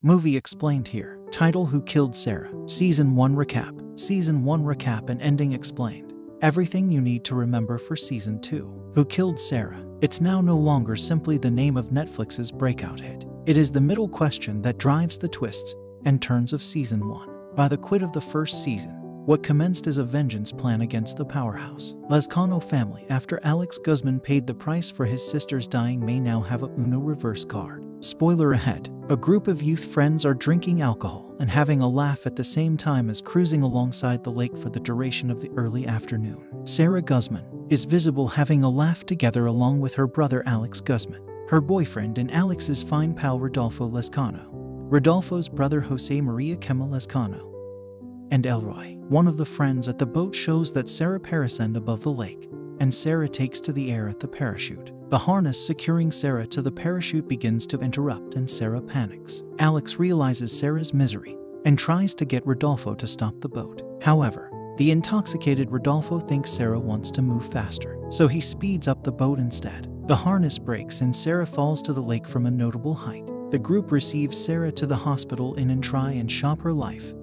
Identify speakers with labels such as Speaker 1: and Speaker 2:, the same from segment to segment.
Speaker 1: Movie explained here. Title: Who Killed Sara? Season 1 Recap. Season 1 Recap and Ending explained. Everything you need to remember for Season 2. Who Killed Sara? It's now no longer simply the name of Netflix's breakout hit. It is the middle question that drives the twists and turns of Season 1. By the quit of the first season, what commenced as a vengeance plan against the powerhouse Lescano family after Alex Guzman paid the price for his sister's dying may now have a Uno reverse card. Spoiler ahead, a group of youth friends are drinking alcohol and having a laugh at the same time as cruising alongside the lake for the duration of the early afternoon. Sara Guzman is visible having a laugh together along with her brother Alex Guzman, her boyfriend and Alex's fine pal Rodolfo Lescano, Rodolfo's brother José Maria Chema Lescano, and Elroy. One of the friends at the boat shows that Sara parascended above the lake, and Sara takes to the air at the parachute. The harness securing Sara to the parachute begins to interrupt and Sara panics. Alex realizes Sara's misery and tries to get Rodolfo to stop the boat. However, the intoxicated Rodolfo thinks Sara wants to move faster, so he speeds up the boat instead. The harness breaks and Sara falls to the lake from a notable height. The group receives Sara to the hospital and try and shop her life.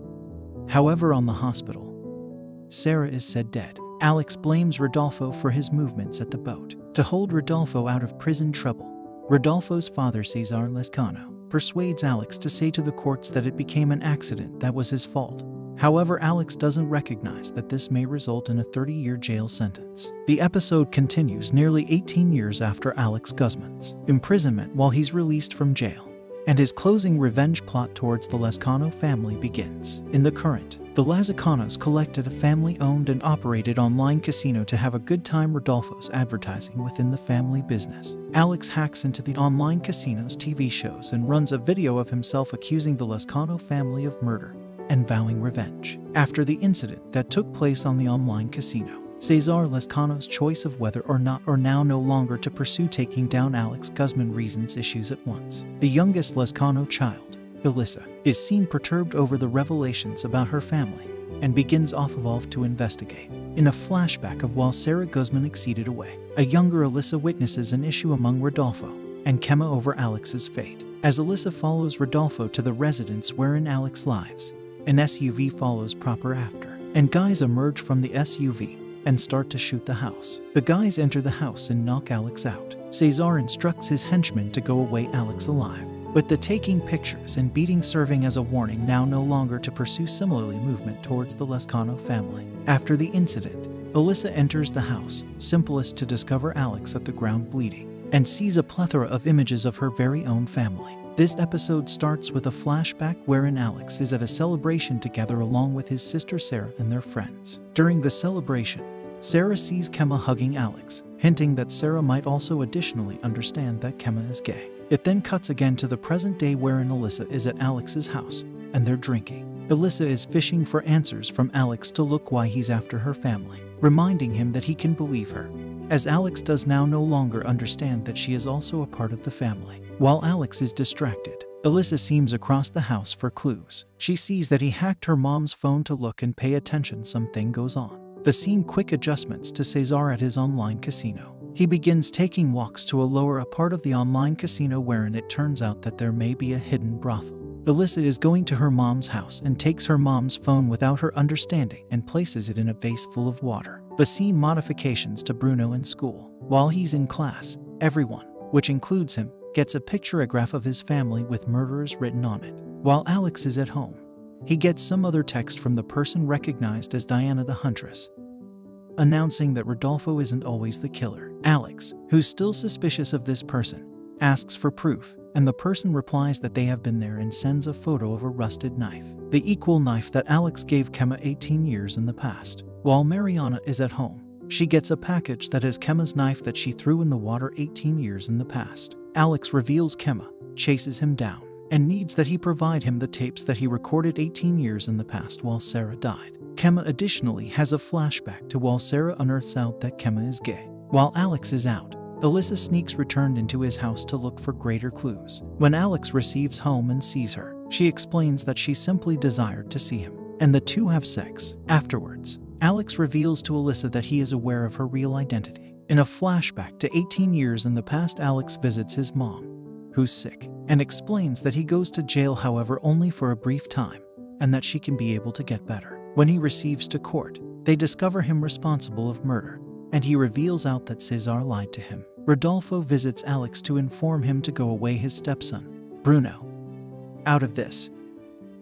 Speaker 1: However, on the hospital, Sara is said dead. Alex blames Rodolfo for his movements at the boat. To hold Rodolfo out of prison trouble, Rodolfo's father Cesar Lescano persuades Alex to say to the courts that it became an accident that was his fault. However, Alex doesn't recognize that this may result in a 30-year jail sentence. The episode continues nearly 18 years after Alex Guzman's imprisonment while he's released from jail, and his closing revenge plot towards the Lescano family begins. In the current, the Lescanos collected a family-owned and operated online casino to have a good time. Rodolfo's advertising within the family business. Alex hacks into the online casino's TV shows and runs a video of himself accusing the Lescano family of murder and vowing revenge. After the incident that took place on the online casino, Cesar Lescano's choice of whether or not or now no longer to pursue taking down Alex Guzman reasons issues at once. The youngest Lescano child, Elisa, is seen perturbed over the revelations about her family and begins off to investigate. In a flashback of while Sara Guzman exceeded away, a younger Elisa witnesses an issue among Rodolfo and Chema over Alex's fate. As Elisa follows Rodolfo to the residence wherein Alex lives, an SUV follows proper after, and guys emerge from the SUV and start to shoot the house. The guys enter the house and knock Alex out. Cesar instructs his henchmen to go away Alex alive, with the taking pictures and beating serving as a warning now no longer to pursue similarly movement towards the Lescano family. After the incident, Elisa enters the house, simplest to discover Alex at the ground bleeding, and sees a plethora of images of her very own family. This episode starts with a flashback wherein Alex is at a celebration together along with his sister Sara and their friends. During the celebration, Sara sees Chema hugging Alex, hinting that Sara might also additionally understand that Chema is gay. It then cuts again to the present day wherein Elisa is at Alex's house and they're drinking. Elisa is fishing for answers from Alex to look why he's after her family, reminding him that he can believe her, as Alex does now no longer understand that she is also a part of the family. While Alex is distracted, Elisa seems across the house for clues. She sees that he hacked her mom's phone to look and pay attention. Something goes on. The scene quick adjustments to Cesar at his online casino. He begins taking walks to a lower part of the online casino wherein it turns out that there may be a hidden brothel. Elisa is going to her mom's house and takes her mom's phone without her understanding and places it in a vase full of water. The scene modifications to Bruno in school. While he's in class, everyone, which includes him, gets a pictograph of his family with murderers written on it. While Alex is at home, he gets some other text from the person recognized as Diana the Huntress, announcing that Rodolfo isn't always the killer. Alex, who's still suspicious of this person, asks for proof, and the person replies that they have been there and sends a photo of a rusted knife, the equal knife that Alex gave Chema 18 years in the past. While Mariana is at home, she gets a package that has Chema's knife that she threw in the water 18 years in the past. Alex reveals Chema chases him down and needs that he provide him the tapes that he recorded 18 years in the past while Sara died. Chema additionally has a flashback to while Sara unearths out that Chema is gay. While Alex is out, Elisa sneaks returned into his house to look for greater clues. When Alex receives home and sees her, she explains that she simply desired to see him, and the two have sex. Afterwards, Alex reveals to Elisa that he is aware of her real identity. In a flashback to 18 years in the past, Alex visits his mom, who's sick. and explains that he goes to jail, however, only for a brief time, and that she can be able to get better. When he receives to court, they discover him responsible of murder, and he reveals out that Cesar lied to him. Rodolfo visits Alex to inform him to go away his stepson, Bruno, out of this,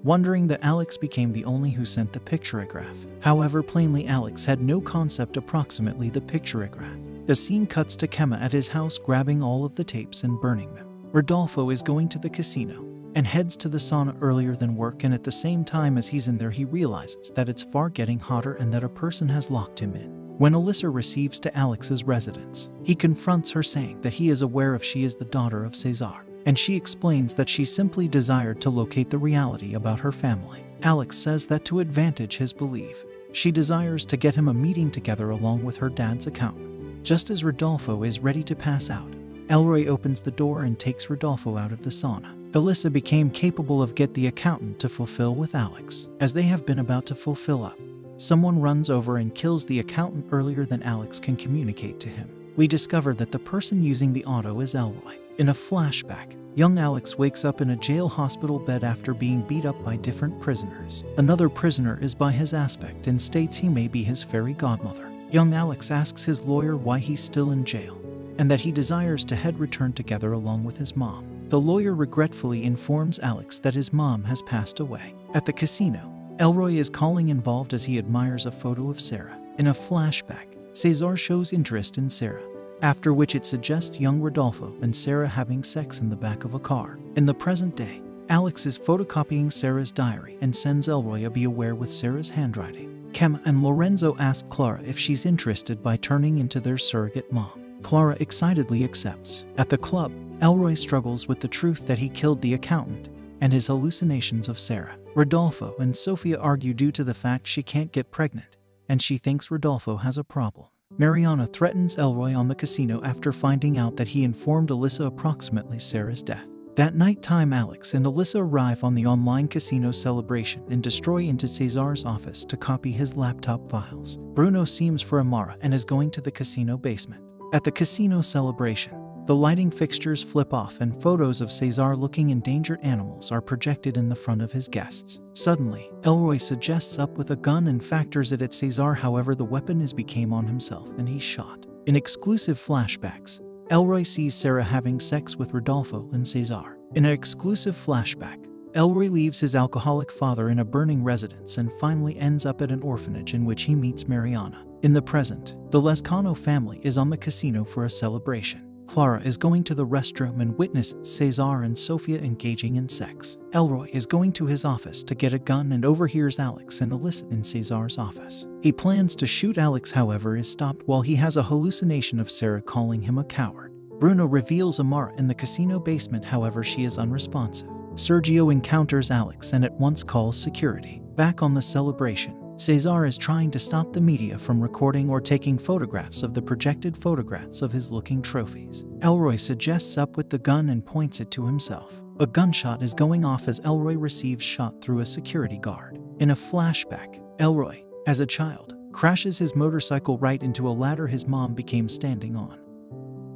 Speaker 1: wondering that Alex became the only who sent the picturograph. However, plainly Alex had no concept approximately the picturograph. The scene cuts to Kema at his house grabbing all of the tapes and burning them. Rodolfo is going to the casino and heads to the sauna earlier than work, and at the same time as he's in there he realizes that it's far getting hotter and that a person has locked him in. When Alyssa receives to Alex's residence, he confronts her saying that he is aware of she is the daughter of Cesar, and she explains that she simply desired to locate the reality about her family. Alex says that to advantage his belief, she desires to get him a meeting together along with her dad's accountant. Just as Rodolfo is ready to pass out, Elroy opens the door and takes Rodolfo out of the sauna. Alyssa became capable of get the accountant to fulfill with Alex. As they have been about to fulfill up, someone runs over and kills the accountant earlier than Alex can communicate to him. We discover that the person using the auto is Elroy. In a flashback, young Alex wakes up in a jail hospital bed after being beat up by different prisoners. Another prisoner is by his aspect and states he may be his fairy godmother. Young Alex asks his lawyer why he's still in jail, and that he desires to return together along with his mom. The lawyer regretfully informs Alex that his mom has passed away. At the casino, Elroy is calling involved as he admires a photo of Sara. In a flashback, Cesar shows interest in Sara, after which it suggests young Rodolfo and Sara having sex in the back of a car. In the present day, Alex is photocopying Sara's diary and sends Elroy a be aware with Sara's handwriting. Kema and Lorenzo ask Clara if she's interested by turning into their surrogate mom. Clara excitedly accepts. At the club, Elroy struggles with the truth that he killed the accountant and his hallucinations of Sara. Rodolfo and Sofia argue due to the fact she can't get pregnant, and she thinks Rodolfo has a problem. Mariana threatens Elroy on the casino after finding out that he informed Alyssa approximately Sara's death. That nighttime, Alex and Alyssa arrive on the online casino celebration and destroy into Cesar's office to copy his laptop files. Bruno seems for Amara and is going to the casino basement. At the casino celebration, the lighting fixtures flip off and photos of Cesar looking endangered animals are projected in the front of his guests. Suddenly, Elroy suggests up with a gun and factors it at Cesar, however the weapon became on himself and he's shot. In exclusive flashbacks, Elroy sees Sara having sex with Rodolfo and Cesar. In an exclusive flashback, Elroy leaves his alcoholic father in a burning residence and finally ends up at an orphanage in which he meets Mariana. In the present, the Lescano family is on the casino for a celebration. Clara is going to the restroom and witnesses Cesar and Sofia engaging in sex. Elroy is going to his office to get a gun and overhears Alex and Alyssa in Cesar's office. He plans to shoot Alex, however is stopped while he has a hallucination of Sara calling him a coward. Bruno reveals Amara in the casino basement, however she is unresponsive. Sergio encounters Alex and at once calls security. Back on the celebration, Cesar is trying to stop the media from recording or taking photographs of the projected photographs of his looking trophies. Elroy suggests up with the gun and points it to himself. A gunshot is going off as Elroy receives shot through a security guard. In a flashback, Elroy, as a child, crashes his motorcycle right into a ladder his mom became standing on,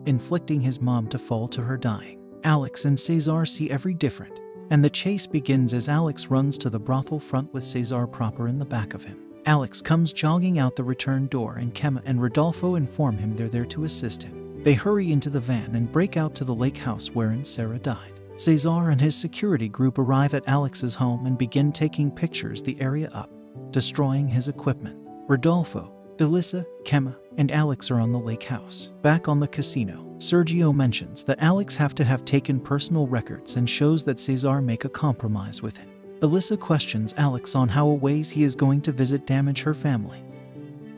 Speaker 1: inflicting his mom to fall to her dying. Alex and Cesar see every different, and the chase begins as Alex runs to the brothel front with Cesar proper in the back of him. Alex comes jogging out the return door and Kema and Rodolfo inform him they're there to assist him. They hurry into the van and break out to the lake house wherein Sara died. Cesar and his security group arrive at Alex's home and begin taking pictures the area up, destroying his equipment. Rodolfo, Alyssa, Kema, and Alex are on the lake house. Back on the casino, Sergio mentions that Alex have taken personal records and shows that Cesar make a compromise with him. Alyssa questions Alex on how ways he is going to damage her family,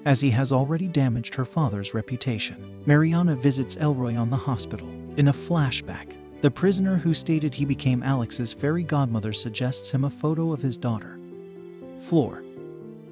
Speaker 1: as he has already damaged her father's reputation. Mariana visits Elroy on the hospital. In a flashback, the prisoner who stated he became Alex's fairy godmother suggests him a photo of his daughter, Flor,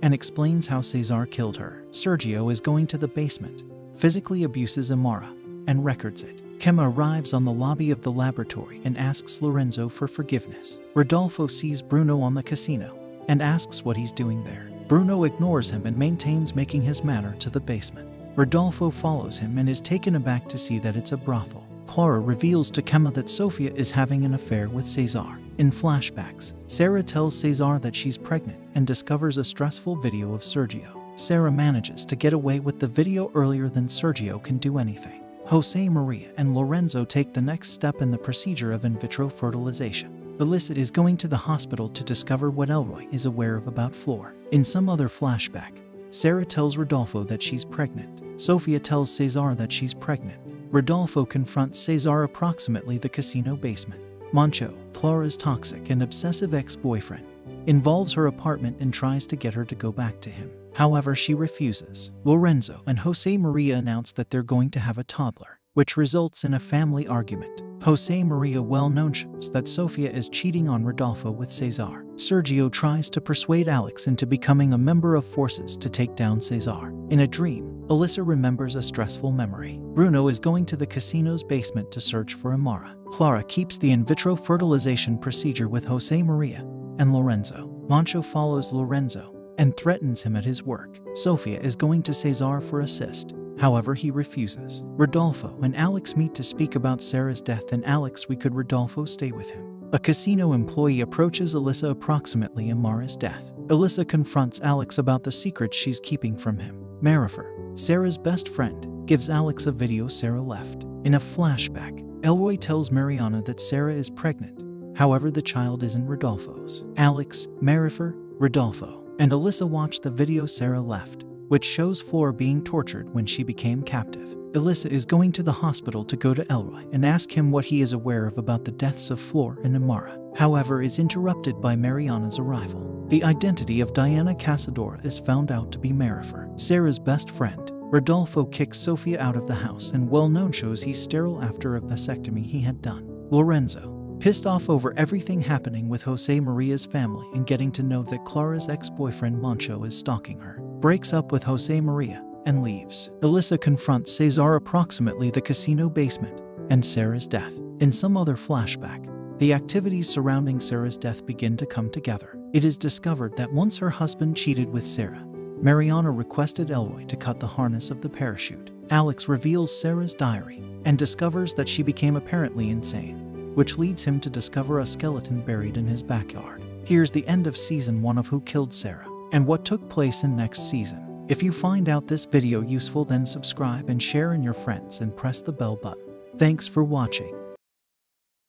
Speaker 1: and explains how Cesar killed her. Sergio is going to the basement, physically abuses Amara, and records it. Kema arrives on the lobby of the laboratory and asks Lorenzo for forgiveness. Rodolfo sees Bruno on the casino and asks what he's doing there. Bruno ignores him and maintains making his manner to the basement. Rodolfo follows him and is taken aback to see that it's a brothel. Clara reveals to Kemma that Sofia is having an affair with Cesar. In flashbacks, Sara tells Cesar that she's pregnant and discovers a stressful video of Sergio. Sara manages to get away with the video earlier than Sergio can do anything. José Maria and Lorenzo take the next step in the procedure of in vitro fertilization. Alyssa is going to the hospital to discover what Elroy is aware of about Flor. In some other flashback, Sara tells Rodolfo that she's pregnant. Sofia tells Cesar that she's pregnant. Rodolfo confronts Cesar approximately the casino basement. Moncho, Clara's toxic and obsessive ex-boyfriend, involves her apartment and tries to get her to go back to him. However, she refuses. Lorenzo and José Maria announce that they're going to have a toddler, which results in a family argument. José Maria well-known shows that Sofia is cheating on Rodolfo with Cesar. Sergio tries to persuade Alex into becoming a member of forces to take down Cesar. In a dream, Alyssa remembers a stressful memory. Bruno is going to the casino's basement to search for Amara. Clara keeps the in vitro fertilization procedure with José Maria and Lorenzo. Moncho follows Lorenzo and threatens him at his work. Sofia is going to Cesar for assist. However, he refuses. Rodolfo and Alex meet to speak about Sara's death, and Alex we could Rodolfo stay with him. A casino employee approaches Alyssa approximately Amara's death. Alyssa confronts Alex about the secrets she's keeping from him. Marifer, Sara's best friend, gives Alex a video Sara left. In a flashback, Elroy tells Mariana that Sara is pregnant. However, the child isn't Rodolfo's. Alex, Marifer, Rodolfo, and Alyssa watch the video Sara left, which shows Flor being tortured when she became captive. Alyssa is going to the hospital to go to Elroy and ask him what he is aware of about the deaths of Flor and Amara. However, is interrupted by Mariana's arrival. The identity of Diana Casadora is found out to be Marifer, Sara's best friend. Rodolfo kicks Sofia out of the house and well-known shows he's sterile after a vasectomy he had done. Lorenzo, pissed off over everything happening with José Maria's family and getting to know that Clara's ex-boyfriend Moncho is stalking her, breaks up with José Maria and leaves. Alyssa confronts Cesar approximately the casino basement and Sara's death. In some other flashback, the activities surrounding Sara's death begin to come together. It is discovered that once her husband cheated with Sara, Mariana requested Elroy to cut the harness of the parachute. Alex reveals Sara's diary and discovers that she became apparently insane, which leads him to discover a skeleton buried in his backyard. Here's the end of Season 1 of Who Killed Sara and what took place in next season. If you find out this video useful, then subscribe and share in your friends and press the bell button. Thanks for watching.